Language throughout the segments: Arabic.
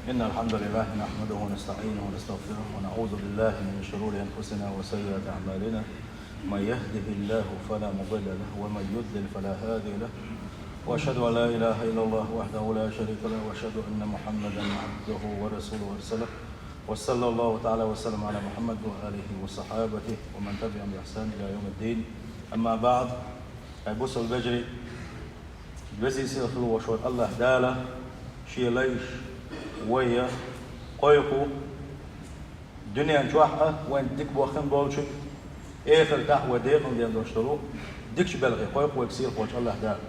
إن الحمد لله نحمده ونستعينه ونستغفره ونعوذ بالله من شرور أنفسنا وسيئات أعمالنا. من يهده الله فلا مضل له ومن يضلل فلا هادي له، وأشهد أن لا إله إلا الله وحده لا شريك له، وأشهد أن محمدا عبده ورسوله ورسله، وصلى الله تعالى وسلم على محمد وآله وصحابته ومن تبعهم بإحسان إلى يوم الدين. أما بعد، أبوس البجري بزي سيخلو وشوي الله داله شي ليش ويا قيقو دنيا نجوحة وين ديك بوخن بولشك آخر دعوة ديقن ديان دوشترو ديكش بلغي قيقو يكسير قوش الله داله.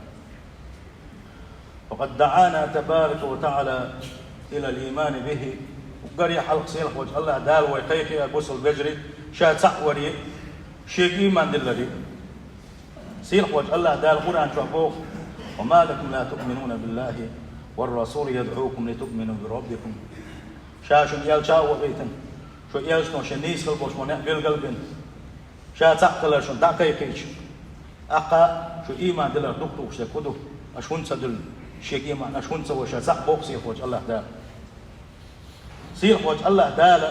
وقد دعانا تبارك وتعالى إلى الإيمان به، وقري حلق سير قوش الله دال ويقيقي أبوس البجري شاد سحوري شيك إيمان دلري سير قوش الله دال قرآن شعبوه. وما لكم لا تؤمنون بالله والرسول يدعوكم لتؤمنوا بربكم. شاشن يال شاو وغيتن شو يالشنو شنيس قلبوش منع بالقلبين شا تعقل شن دقيقيش أقا شو إيمان دلر دكتور شكودو أشون سدل شيك إيمان أشون سوى شا سحبوك سير خوج الله دال سير خوج الله دال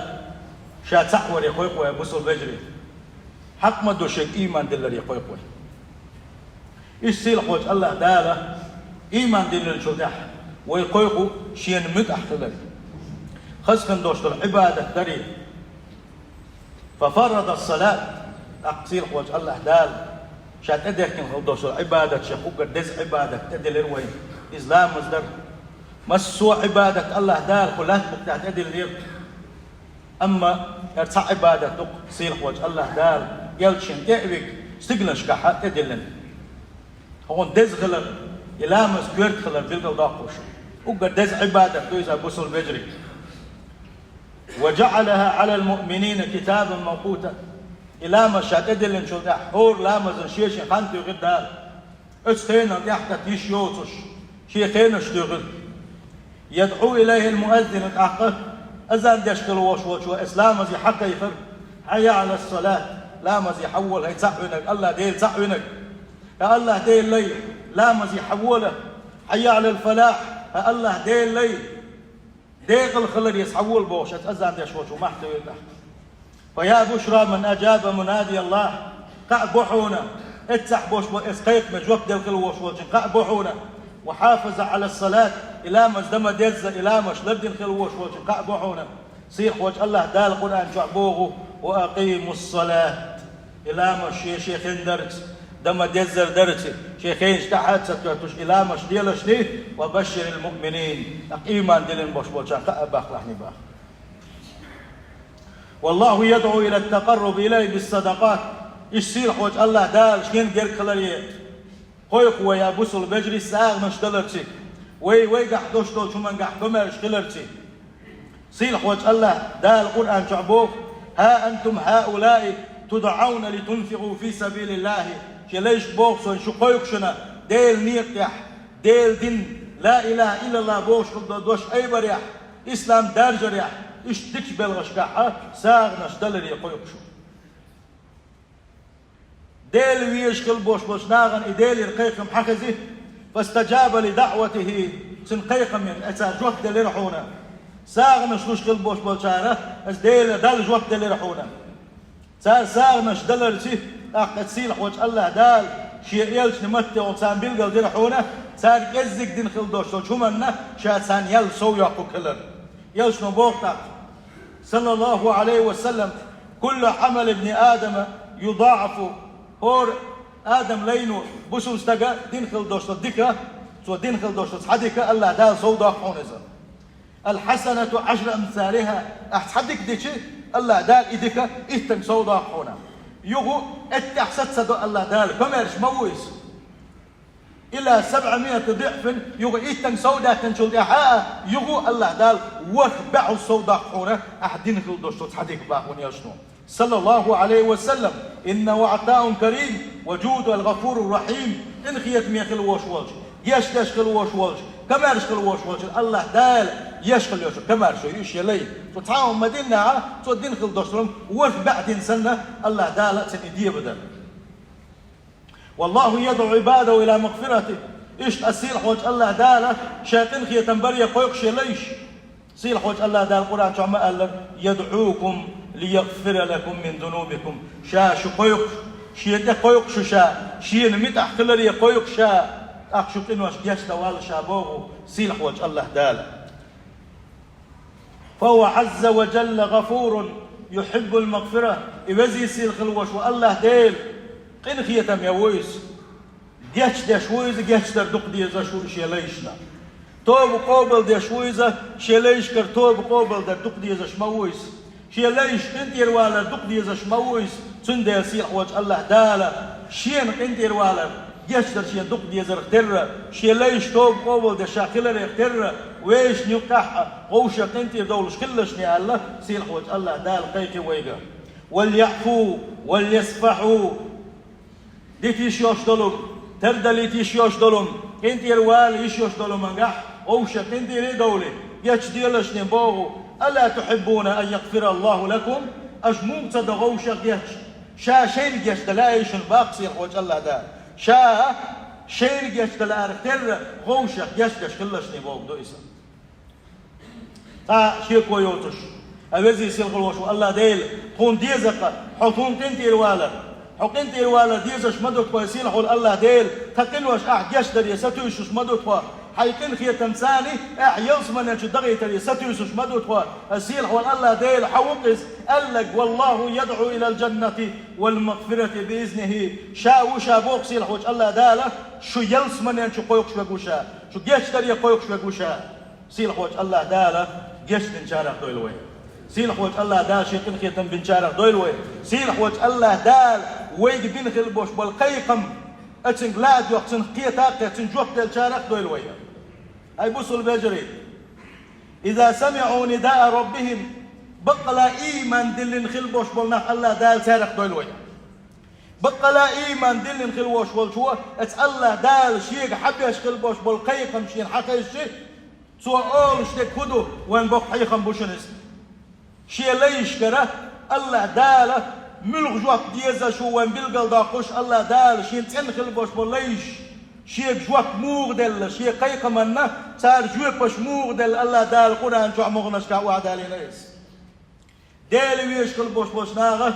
شا تعور يقويقوي أبوس البجري حق مدو شيك إيمان دلر يقويقوي إيش سير خوج الله دال إيمان دلر شو دح ويقويقو شين مت أحتلال خسكن دوشتر عبادة دري ففرض الصلاة أقصير خوج الله دال شات أدركن دوشتر عبادة شخوك دز عبادة تدل وين إسلام مصدر مسوا عبادة الله دال خلات بقتات أدل أما ارتع عبادة تقصير خوج الله دال يلشن تأويك استقلش كحات أدلن هون دز غلر إلامس قرد خلر بلغل داقوش وقد دز عبادة دويزا بوصل بجري. وجعلها على المؤمنين كتابا موقوتا إلامس شاد أدلن شو حور لامزن شيشن خانتي غدال استينا تحت تيشيوتش شيخين اشتغل يدعو إليه المؤذن الأحقر أزال يشكل وش وإسلام زي حقا يفر حي على الصلاة لامز يحول هي تعوينك الله ديل تعوينك يا الله ديل لي لامز يحوله حي على الفلاح يا الله ديل لي ديق الخلر يسحول بوش أتأذن يشوش ومحتوي تحت. فيا بشرى من أجاب منادي الله قعبحونا اتسح بوش وإسقيق مجوك ديل خلوش وجن قعبحونا وحافظ على الصلاة إلى مزدم ديز إلى مش لردين خلوش وجن قعبحونا سيخ وجه الله دال القرآن شعبوه وأقيموا الصلاة إلى مش شيخين درس دم ديزر درسي شيخين اشتحت ستوتش إلى مش ديلش دي وبشر المؤمنين إيمان دلن بوش بوشان قأباخ لحني باخ. والله يدعو إلى التقرب إليه بالصدقات يصير خوج الله دال شكين غير كلاريه خويق ويا بوصل بجري ساغ مش دلرتي وي قحدوش دول شو من قحدومرش كلرتي سيل خوج الله دال القرآن شعبوه ها أنتم هؤلاء تدعون لتنفقوا في سبيل الله ليش بوكسون شو قيقشنا ديل نيقيح ديل دين لا إله إلا الله بوش قد دوش أي بريح إسلام دارجر يح اشتكش بالغشكاحة ساغنش دلر يقيقشو ديل ويشكل بوش ناغن إديل يرقيقم حخزي فاستجاب لدعوته سنقيقم من أسا جوك دل رحونا ساغنش نشكل بوش شارة اس ديل دل جوك دل رحونا ساغنش دلر سي أقد سيل خوش الله دال شيء يلش نمتي وصان بيلقل دي رحونا سار يزك دين خلدوش شو منا شاسان يل سو يقو كلر يلش نبوغتك صلى الله عليه وسلم كل عمل ابن آدم يضاعف هور آدم لينو بسو استقى دين خلدوش ديكا سو دين خلدوش حديكا الله دال سو داقون الحسنة 10 أمثالها أحدك ديكي الله دال إيديكا إيتن سو داقونا يغو اتحسد صدو الله دال كمرش مويس إلى 700 ضعف يغو إيتن سودا تنشل إحاء يغو الله دال وخبعوا السودا حونا أحدين خلدوشتو تحديك باقون يشنو صلى الله عليه وسلم إنه عطاء كريم وجود الغفور الرحيم إن خيت ميخل وش وجه يشكل وش وجه كمرش خل وش وجه الله دال يشكل يوش كمرش يش يلي تتعاون مدينة تودين خل دوشتهم وخبعدين سنة الله دال سنديه بدل. والله يدعو عباده إلى مغفرته إيش أسير حوج الله دالة شاكن خي تنبري قويق شليش صيلح وجه الله دال القرآن شو ما قال يدعوكم ليغفر لكم من ذنوبكم شا شو قيق شيء قيق شو شا شيء نمت أحكي لي قيق شا أخشو إنه جاش دوال شابوه صيلح وجه الله دال فهو عز وجل غفور يحب المغفرة يوزي سيل خلوش والله ديل قين خيتم يويس جاش دشويز جاش تردق دي زشو شيليشنا توب قابل دشويزة شيليش كر توب قابل دردق دي زش مويس شيليش انت يروالا دق دي زش مويس تندي سيل وجه الله دالا شين انت يروالا جاش در شين دق دي زر اختر شيليش توب قابل دشاخلر اختر ويش نيقح قوشة انتي دولش كلشني الله سيلح وجه الله دال قيقي ويقا وليعفوا وليصفحوا ديتيش يوش دولم تردليتيش يوش دولم انتي روال يش دولم انقح قوشة انتي ري دولي يش ديلشني بوغو ألا تحبون أن يغفر الله لكم أجموم تدغوشة يش شا شير يش دلايش الباق سيلح وجه الله دال شا شير يش دلار اختر غوشة يش كلشني بوغ دو إسا شيء كويوتش أوزي سيلقل وشو الله ديل خون ديزق حطون كنتي روالا حقنتي روالا ديزش مدوك كويسين حول الله ديل تقن وش أحجاش دري ستويش مدوك حيكن خي تمساني يلص من الدغي تري ستويش مدوك السيل حول الله ديل حوقس قالك والله يدعو إلى الجنة والمغفرة بإذنه شا وشا بوق سيل حوش الله داله شو يلص من شو قويق شو بقوشا شو جاش دري قويق شو بقوشا سيل حوش الله داله جيش بنشارك دويلوي سيل حوج الله دال شيقين خيتم بنشارك دويلوي سيل حوج الله دال ويج بين خلبوش بالقيقم اتن glad يقتن قيتاق اتن جوك دل شارك دويلوي هاي بوصل البجري إذا سمعوا نداء ربهم بقلا إيمان دلن خلبوش بالنح الله دال شارك دويلوي بقلا إيمان دلن خلبوش بالشوى اتس الله دال شيق حبيش خلبوش بالقيقم شين حكا الشيء سو أول شيء كده وين بق حيخم بوشنس شيء ليش كره الله داله ملغ جوات ديزا شو وين بيلقى داقش الله دال شيء تنخل بوش بوليش شيء جوات مغدل شيء قيق منا صار جوات بوش مغدل الله دال قرآن جوع مغنش كعواد علينا دال ويشكل بوش ناغه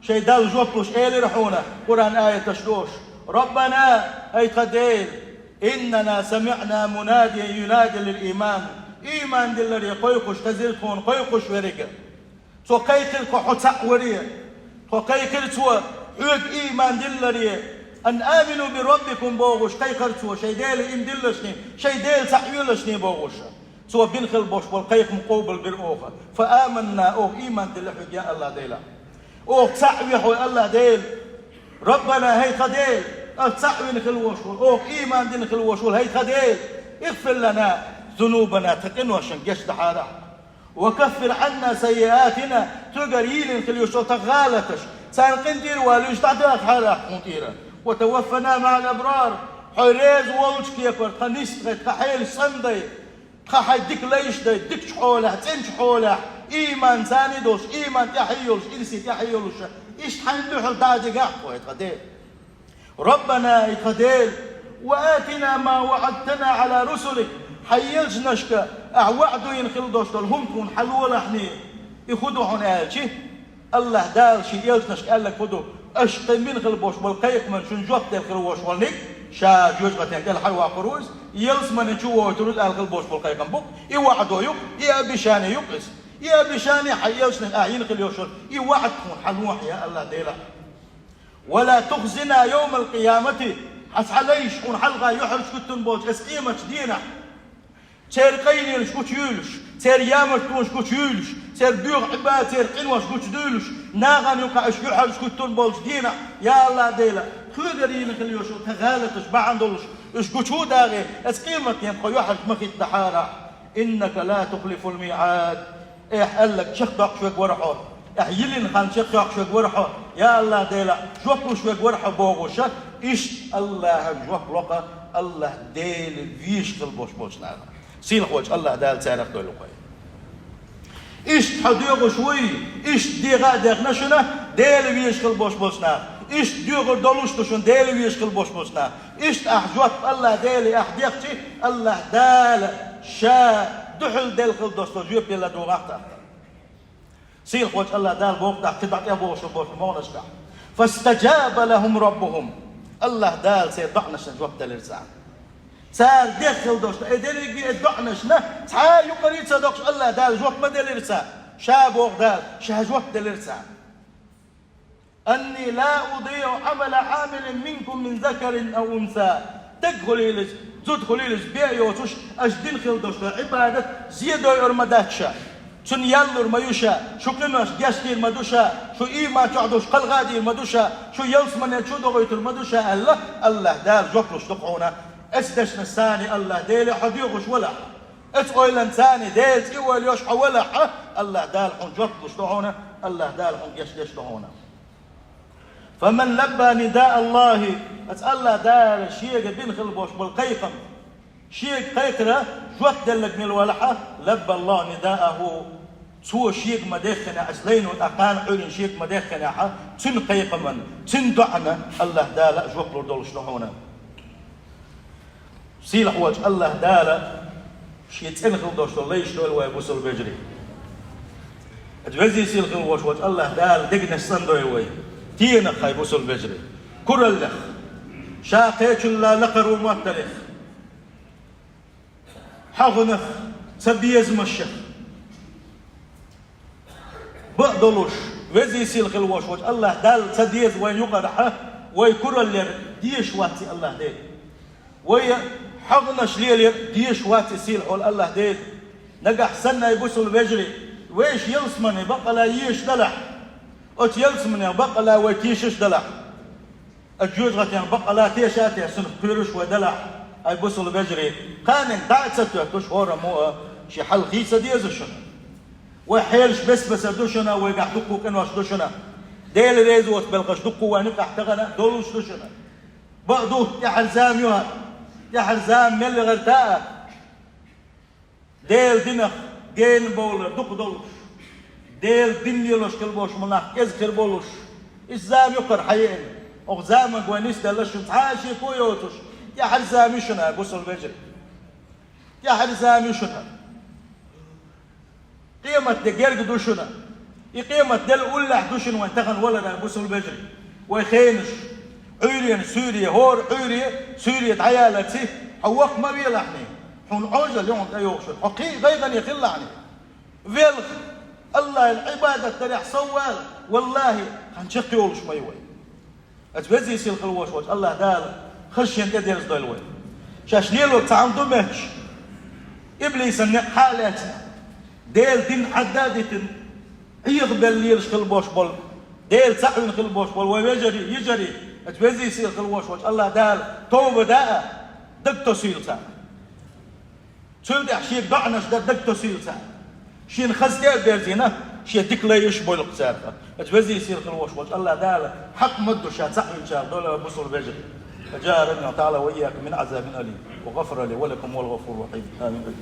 شيء دال جوات بوش إلي رحونا قرآن آية تشلوش ربنا أي قديل إننا سمعنا مناديا ينادي للإيمان إيمان دلري قيقش تزيلكون قيقش ورقة تو قيقلك حتى ورية تو قيقلتوا حوك إيمان دلري أن آمنوا بربكم بوغش قيقلتوا شي ديل إم دلشني شي ديل تحويلشني بوغش تو بنخل بوش والقيق مقوبل بالأوخة فآمنا أوه إيمان دلحوك يا الله ديلا أوه تحويح الله ديل ربنا هي قديل التعوي نخل وشول أوه إيمان دي نخل وشول هي خديل اغفر لنا ذنوبنا تقن وشن جشت حاله وكفر عنا سيئاتنا تقريل نخل وشول تغالتش سانقن دير واليش تعداك حاله مطيرة وتوفنا مع الأبرار حريز والش كيفر خنيست خحيل صندي خحي ديك ليش دي ديك شحوله تنش حوله إيمان ثاني دوش إيمان تحيولش إنسي تحيولش إيش حندوحل داجي قحوة يتقدير ربنا يقدير وآتنا ما وعدتنا على رسلك حيلج نشكا أعوعدوا ينخل دوشتل هم تكون حلوة لحني يخدوا هنا شي الله دال شي يلج نشكا قال لك خدوا أشق من خلبوش بالقيق من شنجوك دل خلوش والنك شا جوج غتين دل حلوة قروز يلس من نشوه وترد قال خلبوش بالقيق بوك يوعدوا يوك يا بشاني يقس يا بشاني حيلج نعين خليوشل يوعد تكون حلوة يا الله ديلا ولا تخزنا يوم القيامة حس عليش كون حلقة يحرش كتن بوش اسقيمة دينا تير قيني شكوت يولش تير يامر تون شكوت يولش تير بيغ عبا تير قنوة شكوت دولش ناغن يقع اشكو يحرش كتن بوش دينا يا الله ديلا خودرين خليوشو تغالتش بعندولش اشكوتو داغي اسقيمة ينقى يحرش مخيط دحارة إنك لا تخلف الميعاد إيه قالك شخ شوك ورحوت يلين خان شيخ شوك ورحة يا الله ديلا جوك شوك ورحة بوغوشة إيش الله جوك لقى الله ديل فيش قلبوش بوشنا سين خوش الله دال تعرف دولو قوي إيش حديقو شوي إيش ديغا ديغنشنا ديل فيش قلبوش بوشنا إيش ديغو دولوش تشون ديل فيش قلبوش بوشنا إيش أحجوك الله ديل أحديقتي الله دال شا دحل دل خل دوستو جوب يلا دو غاقتا سيل خوش الله دال بوقتا كدعت يا بوش مونشكا فاستجاب لهم ربهم الله دال سيدعنش جوب دلرسان سار دخل دوست ادري بي ادعنش نه تا يقري صدقش الله دال جوب ما دلرسان شابوغ دال شهجوب دلرسان أني لا أضيع عمل عامل منكم من ذكر أو أنثى تدخلي لج تدخلي لج بيعيوتش أجدين خلدوش عبادة زيادة يرمداتشا شن يالر ما يوشا شو كناش جاشتي المدوشا شو إيما تعدوش قل غادي المدوشا شو يلس من يشودو غيت المدوشا الله دار جوكلوش تقعونا اسدش نساني الله ديلي حديقوش ولا اتقوي انساني ديل اول يوش ولا الله دار حون جوكلوش تقعونا الله دار حون يشدش تقعونا فمن لبى نداء الله أسأل دار شيء بين خلبوش بالقيقم شيء قيقرة جوت دلك من الولحة لبى الله نداءه سوى شيء مدخنا أسلين وأقان عين شيء مدخنا تن قيقما تن دعنا الله دال جوت لردول شلحونا سيل حواج الله دال شيء تن خلدوش ليش دول ويبوسل بجري أجوزي سيل خلبوش واج الله دال دقنا الصندوق وي تينا خايبوس البجري كل لخ شاقيت لا لقر ومطلخ حغنخ سبيز مشخ بقدلوش وزي سيل خلوش وج الله دال سديز وين يقرحه وي كل ديش واتي الله ديل وي حغنش ليل ديش واتي سيل حول الله ديل نجح سنة يبوس البجري ويش يلسمني بقى لا يش دلح أت يلسمني بقى لا ويتيشش دلح الجوج غتيان بقى لا تيشات يا سنف بيرش ودلح أي بوصل بجري قانن دعت ستة تشهور مو شي حل خيسة ديزشنا وحيلش بس دوشنا ويقع دقو كنواش دوشنا ديل ريزوت بلقش دقو ونقع تغنى دولوش دوشنا بقدو يا حرزام يوها يا حرزام ملي غرتاء ديل دينخ جين بولر دق دولوش ديل دنيلوش كلبوش مناخ كذكر بولوش إزام يقر حيين أغزام قوانيس دلش تعاشي كويوتوش يا حرزامي شنا بوصل بجري يا حرزامي شنا قيمة دقيرق دوشنا قيمة دل أولح دوشن وانتغن ولنا بوصل بجري ويخينش عيريا سوريا هور عيريا سوريا عيالتي حوق ما بيلحني حون عوجة اليوم تيوشن حقي غيغا يخلعني فيلخ الله العبادة تريح صوال والله هنشقي ولش ما يوي اتبزي يسيل خلوش وش الله دال خش ينتد يرز دولوي شاش ليلو تعام دمهش إبليس النق حالاتنا ديل دين عدادة يغبل ليلش خلبوش بول ديل سعين خلبوش بول ويجري يجري اتبزي يسيل خلوش وش الله دال توبة داء دكتو سيلتا تولد أحشيك دعنش دكتو سيلتا شين خزتي بيرزينا شي ديك لا يشبه القسارة اتبزي يسير خلوش وش الله دال حق مدو شات سعين شاب دولة بصر بيجري فجاء ربنا تعالى وإياك من عذاب أليم وغفر لي ولكم والغفور الرحيم آمين.